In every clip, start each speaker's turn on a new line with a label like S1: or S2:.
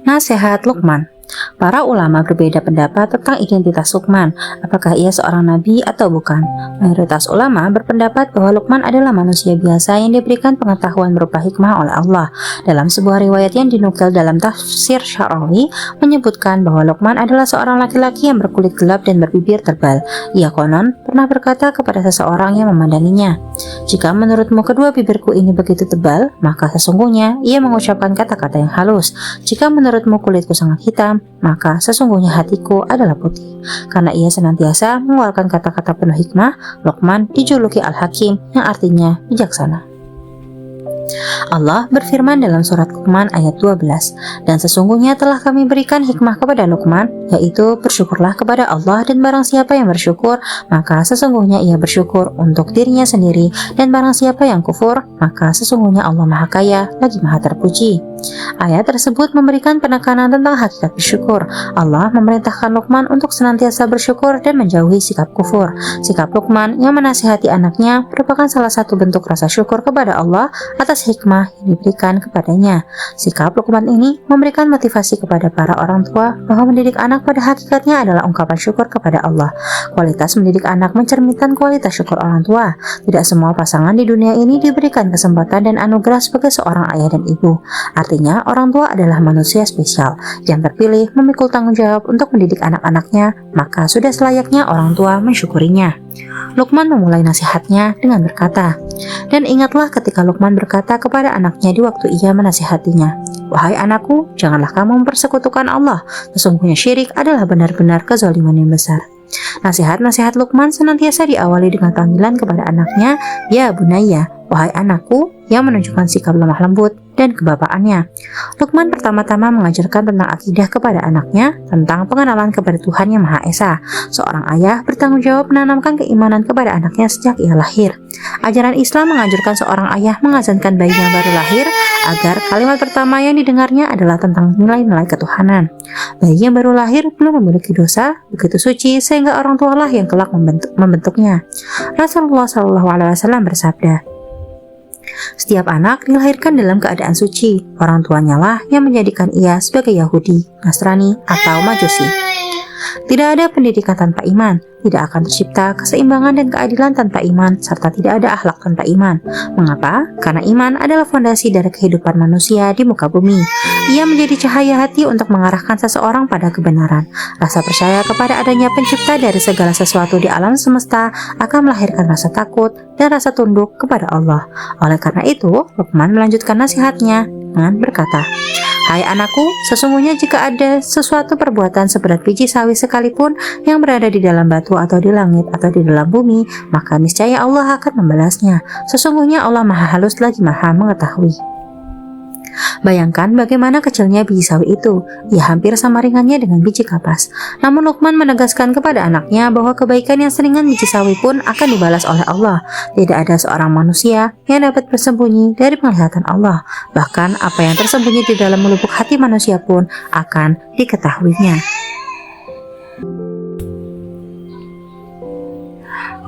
S1: Nasihat Luqman. Para ulama berbeda pendapat tentang identitas Luqman, apakah ia seorang nabi atau bukan. Mayoritas ulama berpendapat bahwa Luqman adalah manusia biasa yang diberikan pengetahuan berupa hikmah oleh Allah. Dalam sebuah riwayat yang dinukil dalam tafsir Syarawi menyebutkan bahwa Luqman adalah seorang laki-laki yang berkulit gelap dan berbibir tebal. Ia konon pernah berkata kepada seseorang yang memandanginya, "Jika menurutmu kedua bibirku ini begitu tebal, maka sesungguhnya ia mengucapkan kata-kata yang halus. Jika menurutmu kulitku sangat hitam, maka sesungguhnya hatiku adalah putih." Karena ia senantiasa mengeluarkan kata-kata penuh hikmah, Luqman dijuluki Al-Hakim yang artinya bijaksana. Allah berfirman dalam surat Luqman ayat 12, "Dan sesungguhnya telah kami berikan hikmah kepada Luqman, yaitu bersyukurlah kepada Allah, dan barang siapa yang bersyukur, maka sesungguhnya ia bersyukur untuk dirinya sendiri, dan barang siapa yang kufur, maka sesungguhnya Allah Maha Kaya lagi Maha Terpuji." Ayat tersebut memberikan penekanan tentang hakikat bersyukur. Allah memerintahkan Luqman untuk senantiasa bersyukur dan menjauhi sikap kufur. Sikap Luqman yang menasihati anaknya merupakan salah satu bentuk rasa syukur kepada Allah atas hikmah yang diberikan kepadanya. Sikap Luqman ini memberikan motivasi kepada para orang tua bahwa mendidik anak pada hakikatnya adalah ungkapan syukur kepada Allah. Kualitas mendidik anak mencerminkan kualitas syukur orang tua. Tidak semua pasangan di dunia ini diberikan kesempatan dan anugerah sebagai seorang ayah dan ibu. Artinya, orang tua adalah manusia spesial yang terpilih memikul tanggung jawab untuk mendidik anak-anaknya, maka sudah selayaknya orang tua mensyukurinya. Luqman memulai nasihatnya dengan berkata, "Dan ingatlah ketika Luqman berkata kepada anaknya di waktu ia menasihatinya, 'Wahai anakku, janganlah kamu mempersekutukan Allah. Sesungguhnya syirik adalah benar-benar kezaliman yang besar.'" Nasihat-nasihat Luqman senantiasa diawali dengan panggilan kepada anaknya, "Ya Bunayya," wahai anakku, yang menunjukkan sikap lemah lembut dan kebapaannya. Luqman pertama-tama mengajarkan tentang akidah kepada anaknya, tentang pengenalan kepada Tuhan Yang Maha Esa. Seorang ayah bertanggung jawab menanamkan keimanan kepada anaknya sejak ia lahir. Ajaran Islam menganjurkan seorang ayah mengazankan bayi yang baru lahir agar kalimat pertama yang didengarnya adalah tentang nilai-nilai ketuhanan. Bayi yang baru lahir belum memiliki dosa, begitu suci sehingga orang tualah yang kelak membentuknya. Rasulullah SAW bersabda, "Setiap anak dilahirkan dalam keadaan suci. Orang tuanya lah yang menjadikan ia sebagai Yahudi, Nasrani, atau Majusi." Tidak ada pendidikan tanpa iman, tidak akan tercipta keseimbangan dan keadilan tanpa iman, serta tidak ada akhlak tanpa iman. Mengapa? Karena iman adalah fondasi dari kehidupan manusia di muka bumi. Ia menjadi cahaya hati untuk mengarahkan seseorang pada kebenaran. Rasa percaya kepada adanya pencipta dari segala sesuatu di alam semesta akan melahirkan rasa takut dan rasa tunduk kepada Allah. Oleh karena itu, Luqman melanjutkan nasihatnya dengan berkata, "Hai anakku, sesungguhnya jika ada sesuatu perbuatan seberat biji sawi sekalipun yang berada di dalam batu atau di langit atau di dalam bumi, maka niscaya Allah akan membalasnya. Sesungguhnya Allah Maha Halus lagi Maha Mengetahui." Bayangkan bagaimana kecilnya biji sawi itu. Ia hampir sama ringannya dengan biji kapas. Namun Luqman menegaskan kepada anaknya bahwa kebaikan yang seringan biji sawi pun akan dibalas oleh Allah. Tidak ada seorang manusia yang dapat bersembunyi dari penglihatan Allah. Bahkan apa yang tersembunyi di dalam lubuk hati manusia pun akan diketahuinya.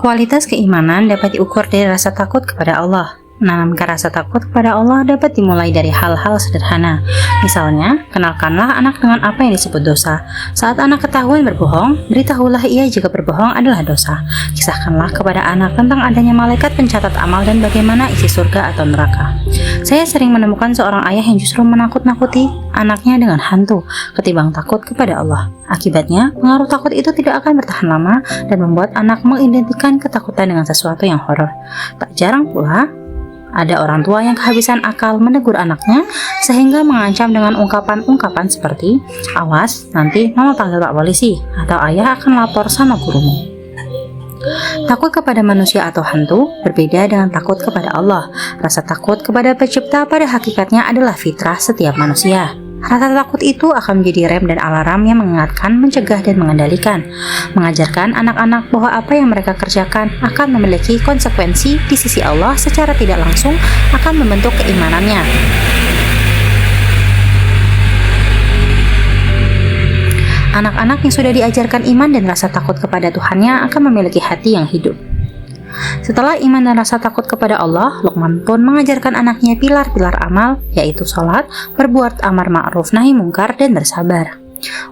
S1: Kualitas keimanan dapat diukur dari rasa takut kepada Allah. Menanamkan rasa takut kepada Allah dapat dimulai dari hal-hal sederhana. Misalnya, kenalkanlah anak dengan apa yang disebut dosa. Saat anak ketahuan berbohong, beritahulah ia jika berbohong adalah dosa. Kisahkanlah kepada anak tentang adanya malaikat pencatat amal dan bagaimana isi surga atau neraka. Saya sering menemukan seorang ayah yang justru menakut-nakuti anaknya dengan hantu ketimbang takut kepada Allah. Akibatnya, pengaruh takut itu tidak akan bertahan lama dan membuat anak mengidentikan ketakutan dengan sesuatu yang horor. Tak jarang pula ada orang tua yang kehabisan akal menegur anaknya sehingga mengancam dengan ungkapan-ungkapan seperti, "Awas, nanti mama panggil Pak Polisi," atau "Ayah akan lapor sama gurumu." Takut kepada manusia atau hantu berbeda dengan takut kepada Allah. Rasa takut kepada Pencipta pada hakikatnya adalah fitrah setiap manusia. Rasa takut itu akan menjadi rem dan alarm yang mengingatkan, mencegah, dan mengendalikan. Mengajarkan anak-anak bahwa apa yang mereka kerjakan akan memiliki konsekuensi di sisi Allah secara tidak langsung akan membentuk keimanannya. Anak-anak yang sudah diajarkan iman dan rasa takut kepada Tuhannya akan memiliki hati yang hidup. Setelah iman dan rasa takut kepada Allah, Luqman pun mengajarkan anaknya pilar-pilar amal, yaitu sholat, berbuat amar ma'ruf nahi mungkar, dan bersabar.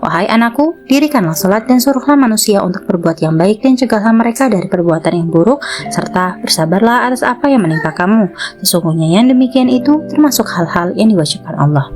S1: Wahai anakku, dirikanlah sholat dan suruhlah manusia untuk berbuat yang baik dan cegahlah mereka dari perbuatan yang buruk, serta bersabarlah atas apa yang menimpa kamu. Sesungguhnya yang demikian itu termasuk hal-hal yang diwajibkan Allah.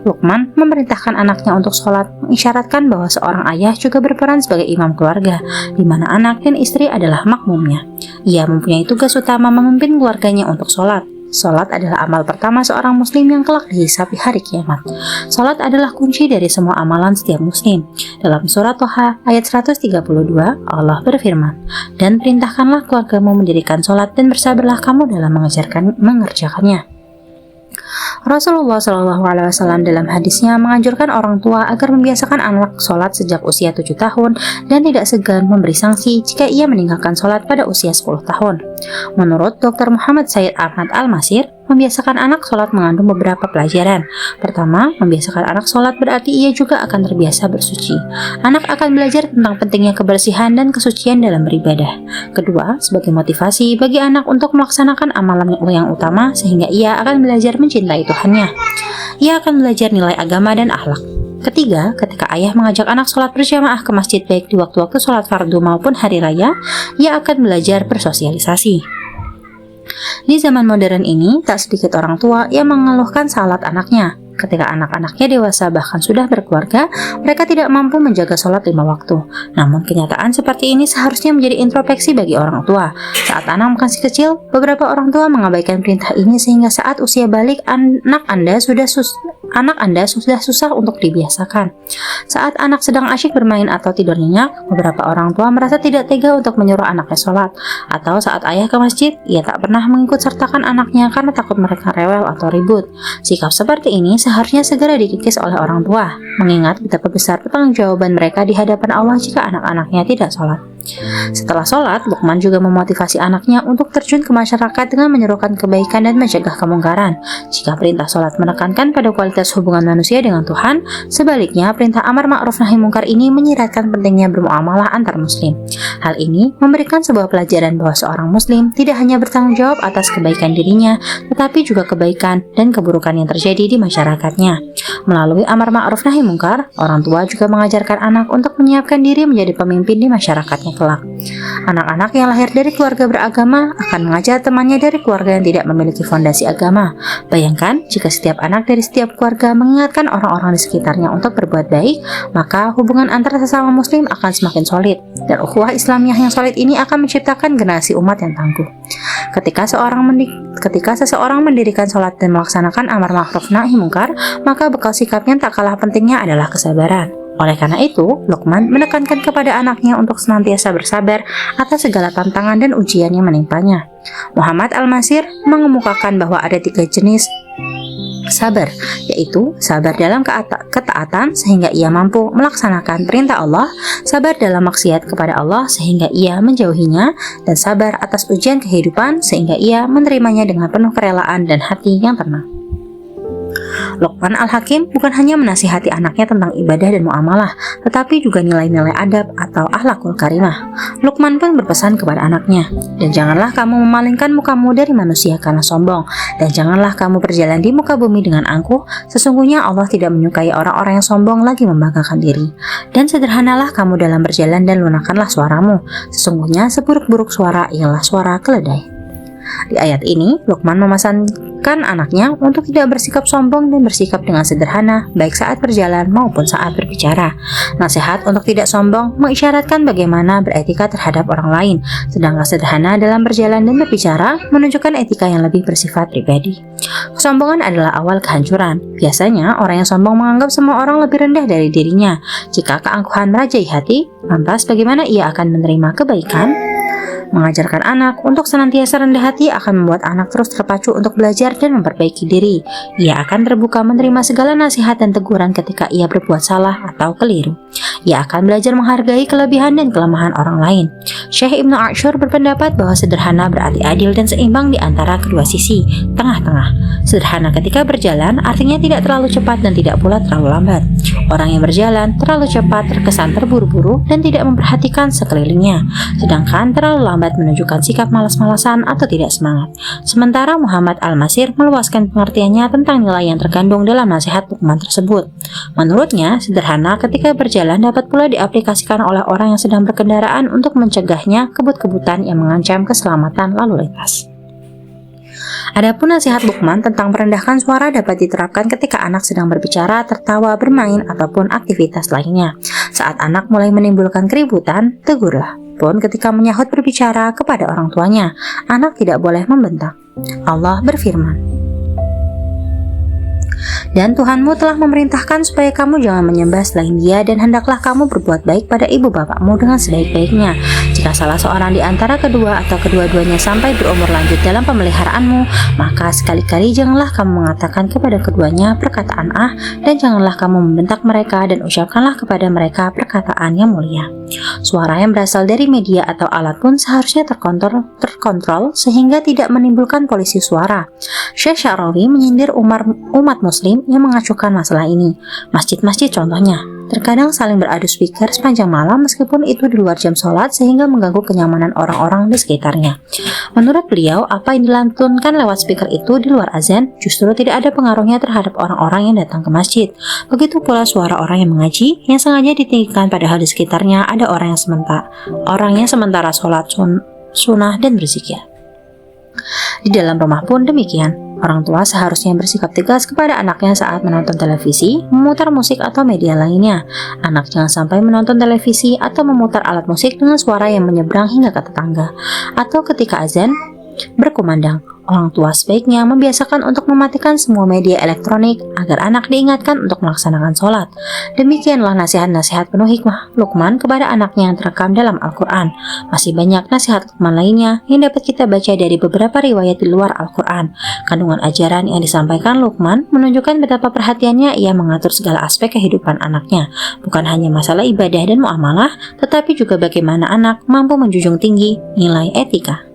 S1: Luqman memerintahkan anaknya untuk sholat, mengisyaratkan bahwa seorang ayah juga berperan sebagai imam keluarga, di mana anak dan istri adalah makmumnya. Ia mempunyai tugas utama memimpin keluarganya untuk sholat. Salat adalah amal pertama seorang muslim yang kelak dihisab di hari kiamat. Salat adalah kunci dari semua amalan setiap muslim. Dalam surat Toha ayat 132, Allah berfirman, "Dan perintahkanlah keluargamu mendirikan salat dan bersabarlah kamu dalam mengerjakannya." Rasulullah SAW dalam hadisnya menganjurkan orang tua agar membiasakan anak sholat sejak usia 7 tahun dan tidak segan memberi sanksi jika ia meninggalkan sholat pada usia 10 tahun. Menurut Dr. Muhammad Sayyid Ahmad Al-Masir, membiasakan anak sholat mengandung beberapa pelajaran. Pertama, membiasakan anak sholat berarti ia juga akan terbiasa bersuci. Anak akan belajar tentang pentingnya kebersihan dan kesucian dalam beribadah. Kedua, sebagai motivasi bagi anak untuk melaksanakan amalan yang utama sehingga ia akan belajar mencintai Tuhannya. Ia akan belajar nilai agama dan akhlak. Ketiga, ketika ayah mengajak anak sholat berjamaah ke masjid baik di waktu-waktu sholat fardu maupun hari raya, ia akan belajar bersosialisasi. Di zaman modern ini, tak sedikit orang tua yang mengeluhkan salat anaknya. Ketika anak-anaknya dewasa bahkan sudah berkeluarga, mereka tidak mampu menjaga sholat 5 waktu. Namun kenyataan seperti ini seharusnya menjadi introspeksi bagi orang tua. Saat anak masih kecil, beberapa orang tua mengabaikan perintah ini sehingga saat usia balik anak Anda sudah susah untuk dibiasakan. Saat anak sedang asyik bermain atau tidur nyenyak, beberapa orang tua merasa tidak tega untuk menyuruh anaknya sholat. Atau saat ayah ke masjid, ia tak pernah mengikut sertakan anaknya karena takut mereka rewel atau ribut. Sikap seperti ini seharusnya segera dikikis oleh orang tua, mengingat betapa besar pertanggungjawaban mereka di hadapan Allah jika anak-anaknya tidak sholat. Setelah sholat, Luqman juga memotivasi anaknya untuk terjun ke masyarakat dengan menyerukan kebaikan dan mencegah kemungkaran. Jika perintah sholat menekankan pada kualitas hubungan manusia dengan Tuhan, sebaliknya perintah amar ma'ruf nahi mungkar ini menyiratkan pentingnya bermuamalah antar muslim. Hal ini memberikan sebuah pelajaran bahwa seorang muslim tidak hanya bertanggung jawab atas kebaikan dirinya, tetapi juga kebaikan dan keburukan yang terjadi di masyarakatnya. Melalui amar ma'ruf nahi mungkar, orang tua juga mengajarkan anak untuk menyiapkan diri menjadi pemimpin di masyarakatnya kelak. Anak-anak yang lahir dari keluarga beragama akan mengajar temannya dari keluarga yang tidak memiliki fondasi agama. Bayangkan jika setiap anak dari setiap keluarga mengingatkan orang-orang di sekitarnya untuk berbuat baik, maka hubungan antar sesama muslim akan semakin solid, dan ukhuwah Islamiyah yang solid ini akan menciptakan generasi umat yang tangguh. Ketika seseorang mendirikan sholat dan melaksanakan amar ma'ruf nahi mungkar, maka bekal sikapnya tak kalah pentingnya adalah kesabaran. Oleh karena itu, Luqman menekankan kepada anaknya untuk senantiasa bersabar atas segala tantangan dan ujian yang menimpanya. Muhammad Al-Masir mengemukakan bahwa ada 3 jenis sabar, yaitu sabar dalam ketaatan sehingga ia mampu melaksanakan perintah Allah, sabar dalam maksiat kepada Allah sehingga ia menjauhinya, dan sabar atas ujian kehidupan sehingga ia menerimanya dengan penuh kerelaan dan hati yang tenang. Luqman Al-Hakim bukan hanya menasihati anaknya tentang ibadah dan muamalah, tetapi juga nilai-nilai adab atau akhlakul karimah. Luqman pun berpesan kepada anaknya, "Dan janganlah kamu memalingkan mukamu dari manusia karena sombong, dan janganlah kamu berjalan di muka bumi dengan angkuh. Sesungguhnya Allah tidak menyukai orang-orang yang sombong lagi membanggakan diri. Dan sederhanalah kamu dalam berjalan dan lunakkanlah suaramu. Sesungguhnya seburuk-buruk suara ialah suara keledai." Di ayat ini, Luqman memesankan anaknya untuk tidak bersikap sombong dan bersikap dengan sederhana, baik saat berjalan maupun saat berbicara. Nasihat untuk tidak sombong mengisyaratkan bagaimana beretika terhadap orang lain, sedangkan sederhana dalam berjalan dan berbicara menunjukkan etika yang lebih bersifat pribadi. Kesombongan adalah awal kehancuran. Biasanya, orang yang sombong menganggap semua orang lebih rendah dari dirinya. Jika keangkuhan merajai hati, lantas bagaimana ia akan menerima kebaikan? Mengajarkan anak untuk senantiasa rendah hati akan membuat anak terus terpacu untuk belajar dan memperbaiki diri. Ia akan terbuka menerima segala nasihat dan teguran ketika ia berbuat salah atau keliru. Ia akan belajar menghargai kelebihan dan kelemahan orang lain. Syekh Ibnu Ashur berpendapat bahwa sederhana berarti adil dan seimbang di antara kedua sisi, tengah-tengah. Sederhana ketika berjalan artinya tidak terlalu cepat dan tidak pula terlalu lambat. Orang yang berjalan terlalu cepat terkesan terburu-buru dan tidak memperhatikan sekelilingnya, sedangkan terlalu lambat menunjukkan sikap malas-malasan atau tidak semangat. Sementara Muhammad Al-Masir meluaskan pengertiannya tentang nilai yang terkandung dalam nasihat Luqman tersebut. Menurutnya, sederhana ketika berjalan dapat pula diaplikasikan oleh orang yang sedang berkendaraan untuk mencegahnya kebut-kebutan yang mengancam keselamatan lalu lintas. Adapun nasihat Luqman tentang merendahkan suara dapat diterapkan ketika anak sedang berbicara, tertawa, bermain, ataupun aktivitas lainnya. Saat anak mulai menimbulkan keributan, tegurlah. Pun ketika menyahut berbicara kepada orang tuanya, anak tidak boleh membentak. Allah berfirman, "Dan Tuhanmu telah memerintahkan supaya kamu jangan menyembah selain Dia, dan hendaklah kamu berbuat baik pada ibu bapakmu dengan sebaik-baiknya. Jika salah seorang di antara kedua atau kedua-duanya sampai berumur lanjut dalam pemeliharaanmu, maka sekali-kali janganlah kamu mengatakan kepada keduanya perkataan ah, dan janganlah kamu membentak mereka, dan ucapkanlah kepada mereka perkataan yang mulia." Suara yang berasal dari media atau alat pun seharusnya terkontrol sehingga tidak menimbulkan polusi suara. Syekh Sya'rawi menyindir umat muslim yang mengacuhkan masalah ini. Masjid-masjid contohnya terkadang saling beradu speaker sepanjang malam meskipun itu di luar jam sholat sehingga mengganggu kenyamanan orang-orang di sekitarnya. Menurut beliau, apa yang dilantunkan lewat speaker itu di luar azan justru tidak ada pengaruhnya terhadap orang-orang yang datang ke masjid. Begitu pula suara orang yang mengaji yang sengaja ditinggikan padahal di sekitarnya ada orang yang sementara sholat sunnah dan berzikir. Di dalam rumah pun demikian. Orang tua seharusnya bersikap tegas kepada anaknya saat menonton televisi, memutar musik atau media lainnya. Anak jangan sampai menonton televisi atau memutar alat musik dengan suara yang menyeberang hingga ke tetangga. Atau ketika azan berkumandang, orang tua sebaiknya membiasakan untuk mematikan semua media elektronik agar anak diingatkan untuk melaksanakan sholat. Demikianlah nasihat-nasihat penuh hikmah Luqman kepada anaknya yang terekam dalam Al-Quran. Masih banyak nasihat Luqman lainnya yang dapat kita baca dari beberapa riwayat di luar Al-Quran. Kandungan ajaran yang disampaikan Luqman menunjukkan betapa perhatiannya ia mengatur segala aspek kehidupan anaknya, bukan hanya masalah ibadah dan muamalah, tetapi juga bagaimana anak mampu menjunjung tinggi nilai etika.